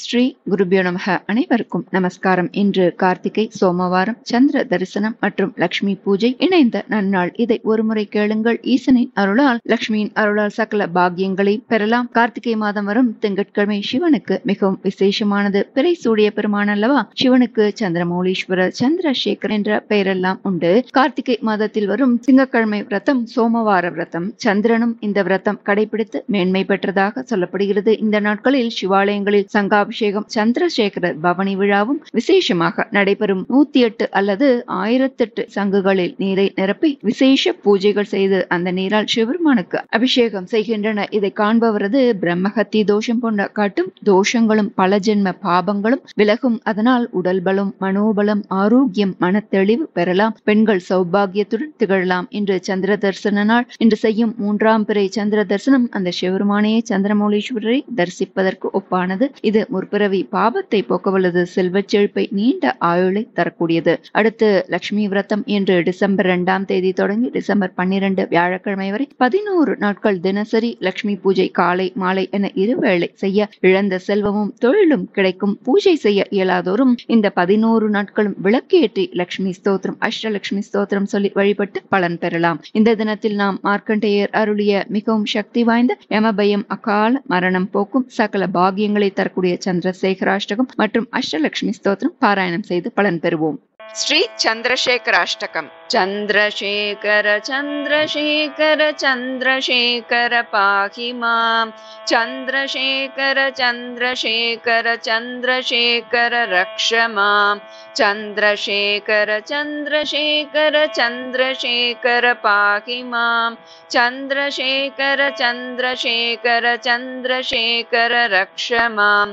ஸ்ரீ குருபியோ நமக. அனைவருக்கும் நமஸ்காரம். இன்று கார்த்திகை சோமவாரம், சந்திர தரிசனம் மற்றும் லக்ஷ்மி பூஜை இணைந்த நன்னாள். இதை ஒருமுறை கேளுங்கள். ஈசனின் அருளால், லக்ஷ்மியின் அருளால் சகல பாக்கியங்களை பெறலாம். கார்த்திகை மாதம் வரும் திங்கட்கிழமை சிவனுக்கு மிகவும் விசேஷமானது. பிறை சூடிய பெருமான் அல்லவா. சிவனுக்கு சந்திரமௌலீஸ்வரர், சந்திரசேகர் என்ற பெயரெல்லாம் உண்டு. கார்த்திகை மாதத்தில் வரும் திங்கட்கிழமை விரதம் சோமவார விரதம். சந்திரனும் இந்த விரதம் கடைபிடித்து மேன்மை பெற்றதாக சொல்லப்படுகிறது. இந்த நாட்களில் சிவாலயங்களில் சங்காபிஷேகம், சந்திரசேகரர் பவனி விழாவும் விசேஷமாக நடைபெறும். 108 அல்லது 1008 சங்குகளில் நீரை நிரப்பி விசேஷ பூஜைகள் செய்து அந்த நீரால் சிவபெருமானுக்கு அபிஷேகம் செய்கின்றனர். இதை காண்பவரது பிரம்மஹத்தி தோஷம் போன்ற காட்டும் தோஷங்களும் பல ஜென்ம பாபங்களும் விலகும். அதனால் உடல் பலம், மனோபலம், ஆரோக்கியம், மனத்தெளிவு பெறலாம். பெண்கள் சௌபாகியத்துடன் திகழலாம். இன்று சந்திர தரிசன நாள். இன்று செய்யும் 3ஆம் பிறை சந்திர தரிசனம் அந்த சிவபெருமானையே சந்திரமௌலீஸ்வரரை தரிசிப்பதற்கு ஒப்பானது. இது முற்பிறவி பாபத்தை போக்கவல்லது, செல்வச் செழிப்பை, நீண்ட ஆயுளை தரக்கூடியது. அடுத்து லட்சுமி விரதம். இன்று டிசம்பர் 2ஆம் தேதி தொடங்கி டிசம்பர் 12 வியாழக்கிழமை வரை 11 நாட்கள் தினசரி லட்சுமி பூஜை காலை மாலை என இருவேளை செய்ய இழந்த செல்வமும் தொழிலும் கிடைக்கும். பூஜை செய்ய இயலாதோரும் இந்த 11 நாட்களும் விளக்கேற்றி லட்சுமி ஸ்தோத்திரம், அஷ்டலட்சுமி ஸ்தோத்திரம் சொல்லி வழிபட்டு பலன் பெறலாம். இந்த தினத்தில் நாம் மார்க்கண்டேயர் அருளிய மிகவும் சக்தி வாய்ந்த யமபயம் அகால மரணம் போக்கும் சகல பாகியங்களை தரக்கூடிய சந்திரசேகராஷ்டகம் மற்றும் அஷ்டலட்சுமி ஸ்தோத்திரம் பாராயணம் செய்து பலன் பெறுவோம். ஸ்ரீ சந்திரசேகராஷ்டகம். சந்திரசேகர சந்திரசேகர சந்திரசேகர பாஹி மாம். சந்திரசேகர சந்திரசேகர சந்திரசேகர ரக்ஷ மாம். சந்திரசேகர சந்திரசேகர சந்திரசேகர பாஹி மாம். சந்திரசேகர சந்திரசேகர சந்திரசேகர ரக்ஷ மாம்.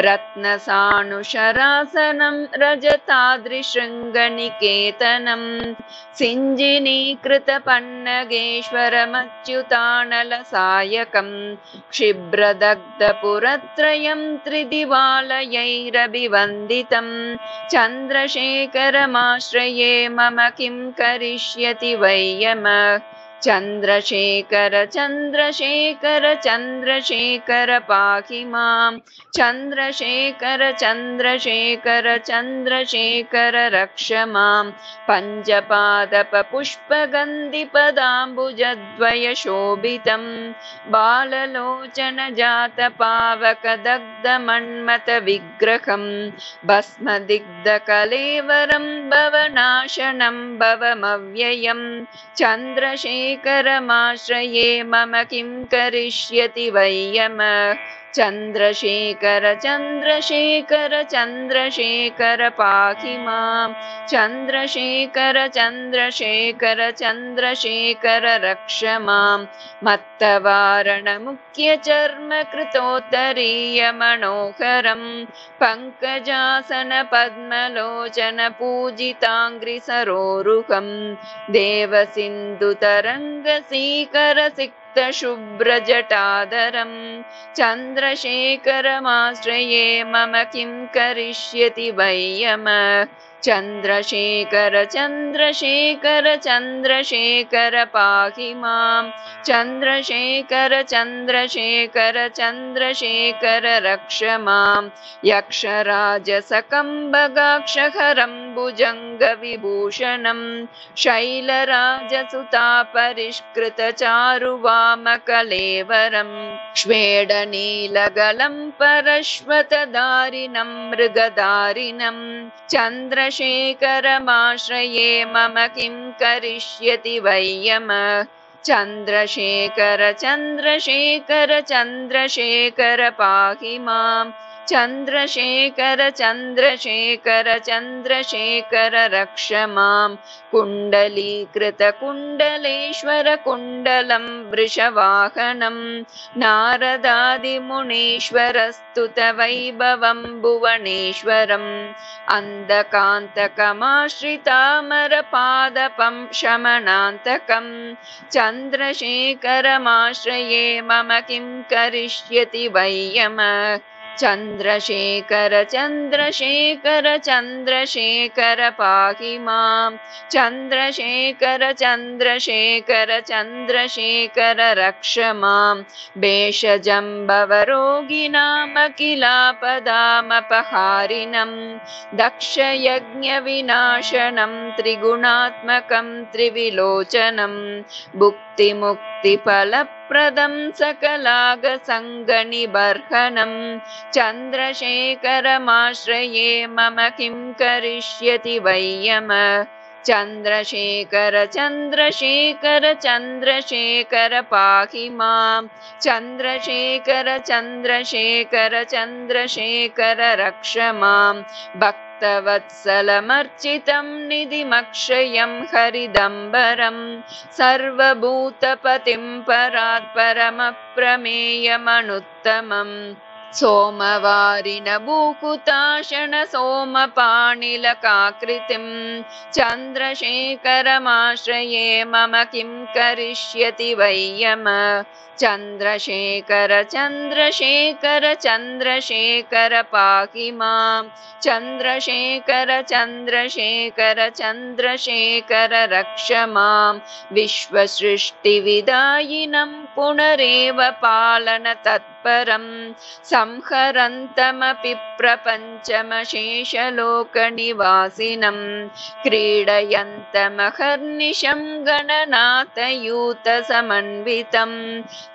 ரத்னசானுஷராசனம் ரஜதாத்ரிஷృङ्गनिकेतनं சிஞ்சினீகிருத பன்னகேஸ்வரமच्युतानलसायकं क्षिब्रदग्धपुरत्रयं त्रिदिवालयैरभिवन्दितं चन्द्रशेखरमाश्रये मम किं करिष्यति वै यमः. चन्द्रशेखर चन्द्रशेखर चन्द्रशेखर पाहि मां. चन्द्रशेखर चन्द्रशेखर चन्द्रशेखर रक्ष मां. पञ्चपादपपुष्पगन्धिपदाम्बुजद्वयशोभितं बाललोचनजातपावकदग्धमन्मथविग्रहं भस्मदिग्धकलेवरं भवनाशनं भवमव्ययम्. चन्द्रशेखरमाश्रये मम किं करिष्यति वै यमः. चन्द्रशेखर चन्द्रशेखर चन्द्रशेखर पाहि मां. चन्द्रशेखर चन्द्रशेखर चन्द्रशेखर रक्ष मां. मत्तवारणमुख्यचर्मकृतोत्तरीयमनोहरं पङ्कजासन पद्मलोचन पूजिताङ्घ्रिसरोरुहं देवसिन्धुतरङ्गसीकर शुभ्रजटाधरं. चन्द्रशेखरमाश्रये मम किं करिष्यति वै यमः. चन्द्रशेखर चन्द्रशेखर चन्द्रशेखर पाहि मां. चन्द्रशेखर चन्द्रशेखर चन्द्रशेखर रक्ष मां. यक्षराजसकम्बगाक्षहरं भुजङ्गविभूषणं शैलराजसुतापरिष्कृतचारुवामकलेवरं श्वेडनीलगलं परश्वतधारिणं मृगधारिणं. चन्द्रशेखरमाश्रये मम किं करिष्यति वै यमः. चन्द्रशेखर चन्द्रशेखर चन्द्रशेखर पाहि मां. चन्द्रशेखर चन्द्रशेखर चन्द्रशेखर रक्ष मां. कुण्डलीकृत कुण्डलेश्वर कुण्डलं वृषवाहनं नारदादिमुनीश्वरस्तुत वैभवं भुवनेश्वरम्. अन्धकान्तकमाश्रितामरपादपं शमनान्तकं. चन्द्रशेखरमाश्रये मम किं करिष्यति वै यमः. चन्द्रशेखर चन्द्रशेखर चन्द्रशेखर पाहि मां चन्द्रशेखर चन्द्रशेखर चन्द्रशेखर रक्ष मां भेषजम्बवरोगिणामखिलापदामपहारिणं दक्षयज्ञविनाशनं त्रिगुणात्मकं त्रिविलोचनं भुक्तिमुक्तिफलप्रदं सकलागसङ्गनिबर्हनं चन्द्रशेखरमाश्रये मम किं करिष्यति वै यमः चन्द्रशेखर चन्द्रशेखर चन्द्रशेखर पाहि मां चन्द्रशेखर चन्द्रशेखर चन्द्रशेखर रक्ष मां भक्तवत्सलमर्चितं निधिमक्षयं हरिदम्बरं सर्वभूतपतिं परात् परमप्रमेयमनुत्तमम् सोमवारिण भूकुताशण सोमपाणिलकाकृतिं चन्द्रशेखरमाश्रये मम किं करिष्यति वै यमः चन्द्रशेखर चन्द्रशेखर चन्द्रशेखर पाहि मां चन्द्रशेखर चन्द्रशेखर चन्द्रशेखर रक्ष मां विश्वसृष्टिविदायिनं पुनरेव पालन तत्परं संहरन्तमपि प्रपञ्चमशेषलोकनिवासिनं क्रीडयन्तमहर्निशं गणनाथयूतसमन्वितं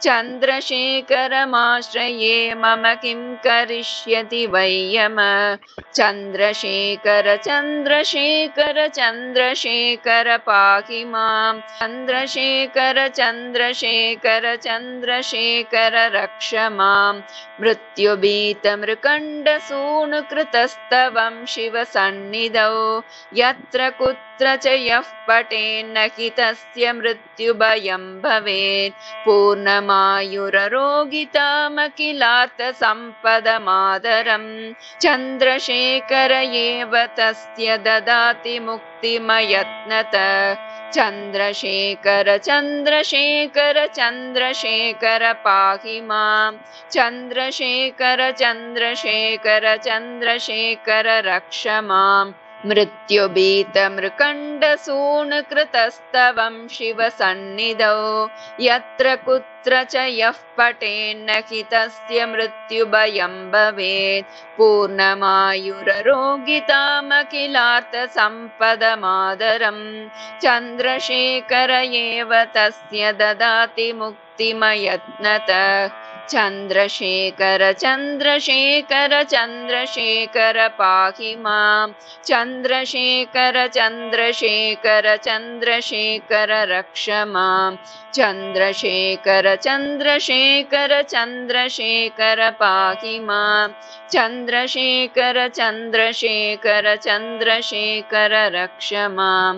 चन्द्रशेखरमाश्रये मम किं करिष्यति वै यमः चन्द्रशेखर चन्द्रशेखर चन्द्रशेखर पाहि मां चन्द्रशेखर चन्द्रशेखर चन्द्रशेखर रक्ष मां मृत्युभीतमृकण्डसूनुकृतस्तवं शिवसन्निधौ यत्र कुत्र च यः पठेन्न हि तस्य मृत्युभयं भवेत् पूर्णमायुररोगितामखिलार्थसम्पदमादरं चन्द्रशेखर एव तस्य ददाति मुक्तिमयत्नतः चन्द्रशेखर चन्द्रशेखर चन्द्रशेखर पाहि मां चन्द्रशेखर चन्द्रशेखर चन्द्रशेखर रक्ष मां मृत्युभीतमृकण्डसूनुकृतस्तवं शिवसन्निधौ यत्र कुत्र च यः पठेन्न हि तस्य मृत्युभयं भवेत् पूर्णमायुररोगितामखिलार्थसम्पदमादरं चन्द्रशेखर एव तस्य ददाति मुक्तिमयत्नतः चन्द्रशेखर चन्द्रशेखर चन्द्रशेखर पाहि मां चन्द्रशेखर चन्द्रशेखर चन्द्रशेखर रक्ष मां चन्द्रशेखर चन्द्रशेखर चन्द्रशेखर पाहि मां चन्द्रशेखर चन्द्रशेखर चन्द्रशेखर रक्ष मां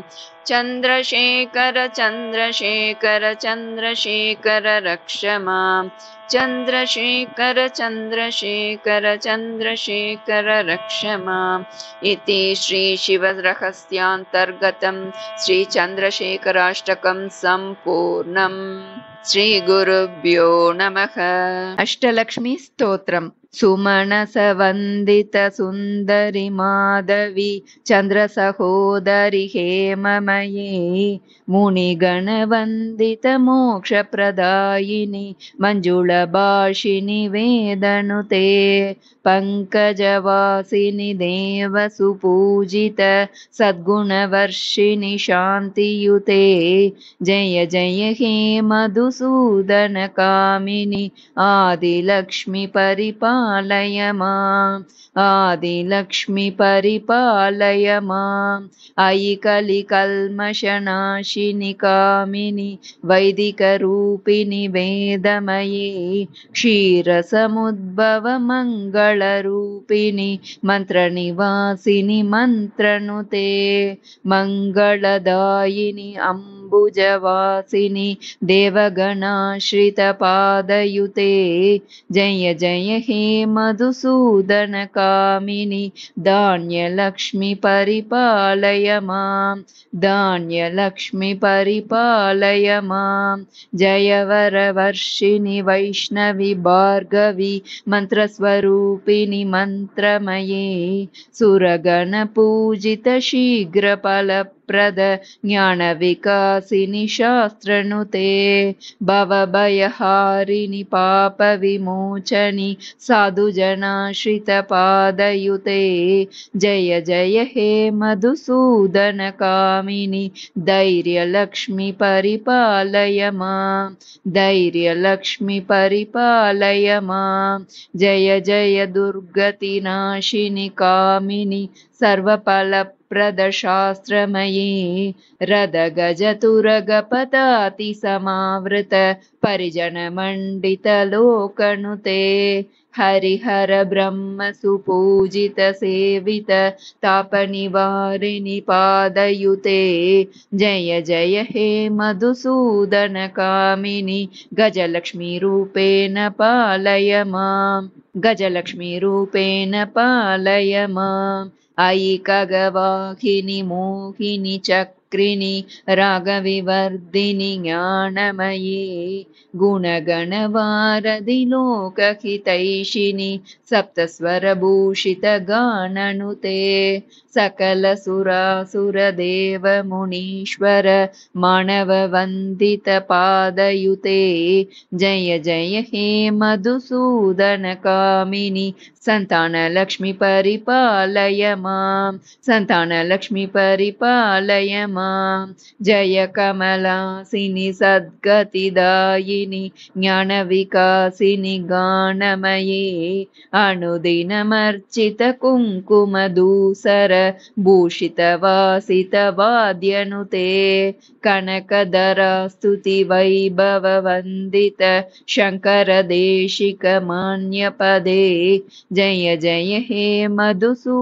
चन्द्रशेखर चन्द्रशेखर चन्द्रशेखर रक्ष मां चन्द्रशेखर चन्द्रशेखर चन्द्रशेखर रक्ष माम् इति श्री शिवरहस्यान्तर्गतं श्री चन्द्रशेखराष्टकं सम्पूर्णम्। श्री गुरुभ्यो नमः। अष्टलक्ष्मी स्तोत्रम्। सुमनसवन्दित सुन्दरि माधवी चन्द्रसहोदरि हेममये मुनिगणवन्दित मोक्षप्रदायिनि मञ्जुळभाषिनि वेदनुते पङ्कजवासिनि देवसुपूजित सद्गुणवर्षिणि शान्तियुते जय जय हे मधुसूदनकामिनि आदिलक्ष्मि परिपालय माम् आदिलक्ष्मि परिपालय माम् अयि कलिकल्मषनाशिनि कामिनि वैदिकरूपिणि वेदमये क्षीरसमुद्भव मङ्गलरूपिणि मन्त्रनिवासिनि मन्त्रनुते मङ्गलदायिनि पदाम्बुजवासिनि देवगणाश्रितपादयुते जय जय हे मधुसूदनकामिनि धान्यलक्ष्मि परिपालय मां धान्यलक्ष्मि परिपालय मां जय वरवर्षिणि वैष्णवि भार्गवि मन्त्रस्वरूपिणि मन्त्रमये सुरगणपूजित शीघ्रफलप्रद ज्ञानविकासिनि शास्त्रनुते भवभयहारिणि पापविमोचनि साधुजनाश्रितपादयुते जय जय हे मधुसूदनकामिनि धैर्यलक्ष्मि परिपालय मां धैर्यलक्ष्मि परिपालय मां जय जय दुर्गतिनाशिनि कामिनि सर्वफलप्रदशास्त्रमयी रदगजतुरगपदाति समावृत परिजनमण्डितलोकनुते हरिहर ब्रह्म सुपूजित सेवित तापनिवारिणि पादयुते जय जय हे मधुसूदनकामिनि गजलक्ष्मीरूपेण पालय मां गजलक्ष्मीरूपेण पालय माम् अयि खगवाहिनि मोहिनि चक्रिणि रागविवर्धिनि ज्ञानमयी गुणगणवारधि लोकहितैषिणि सप्तस्वरभूषितगाननुते सकलसुरासुरदेवमुनीश्वर मानववन्दितपादयुते जय जय हे मधुसूदनकामिनि संतानलक्ष्मि परिपालय मां संतानलक्ष्मि परिपालय मां जय कमलासिनि सद्गतिदायिनि ज्ञानविकासिनि गानमये अनुदिनमर्चित कुङ्कुमधूसर भूषितवासितवाद्यनुते कनकधरास्तुति वैभववन्दित शङ्करदेशिकमान्यपदे जय जय हे मधुसूदनकामिनि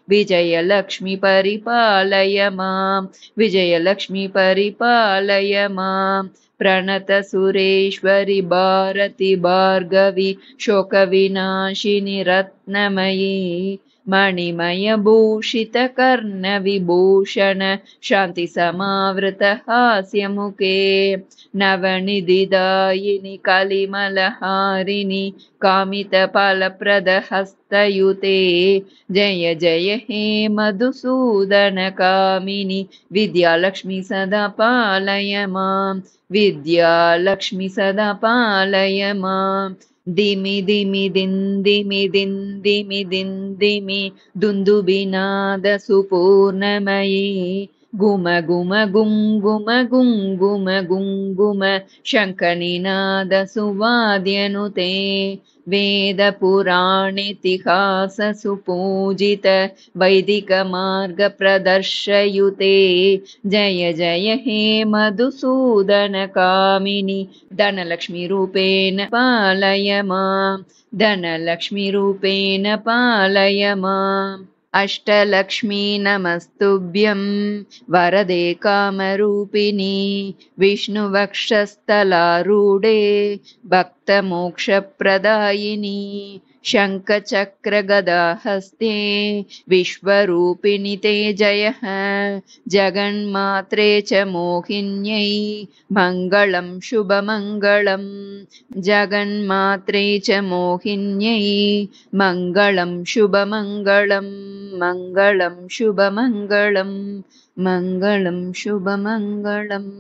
विजयलक्ष्मि परिपालय मां विजयलक्ष्मि परिपालय मां प्रणतसुरेश्वरि भारति भार्गवि शोकविनाशिनि रत्नमयी मणिमयभूषितकर्णविभूषण शान्तिसमावृत हास्यमुखे नवनिधिदायिनि कलिमलहारिणि कामितफलप्रदहस्तयुते जय जय हे मधुसूदनकामिनि विद्यालक्ष्मि सदा पालय मां विद्यालक्ष्मि सदा पालय मां दिमि दिमि दिन्दि दिन्दि दुन्दुभिनाद सुपूर्णमयी गुम गुम गुम गुम शङ्खनिनाद सुवाद्यनुते वेदपुराणेतिहास सुपूजित वैदिकमार्गप्रदर्शयुते जय जय हे मधुसूदनकामिनि धनलक्ष्मीरूपेण पालय मां धनलक्ष्मीरूपेण पालय माम् अष्टलक्ष्मी नमस्तुभ्यं वरदे कामरूपिणि विष्णुवक्षस्थलारूढे भक्तमोक्षप्रदायिनि शङ्खचक्रगदाहस्ते विश्वरूपिणि ते जयः जगन्मात्रे च मोहिन्यै मङ्गलं शुभमङ्गलं जगन्मात्रे च मोहिन्यै मङ्गलं शुभमङ्गलं मङ्गलं शुभमङ्गलं मङ्गलं शुभमङ्गलम्।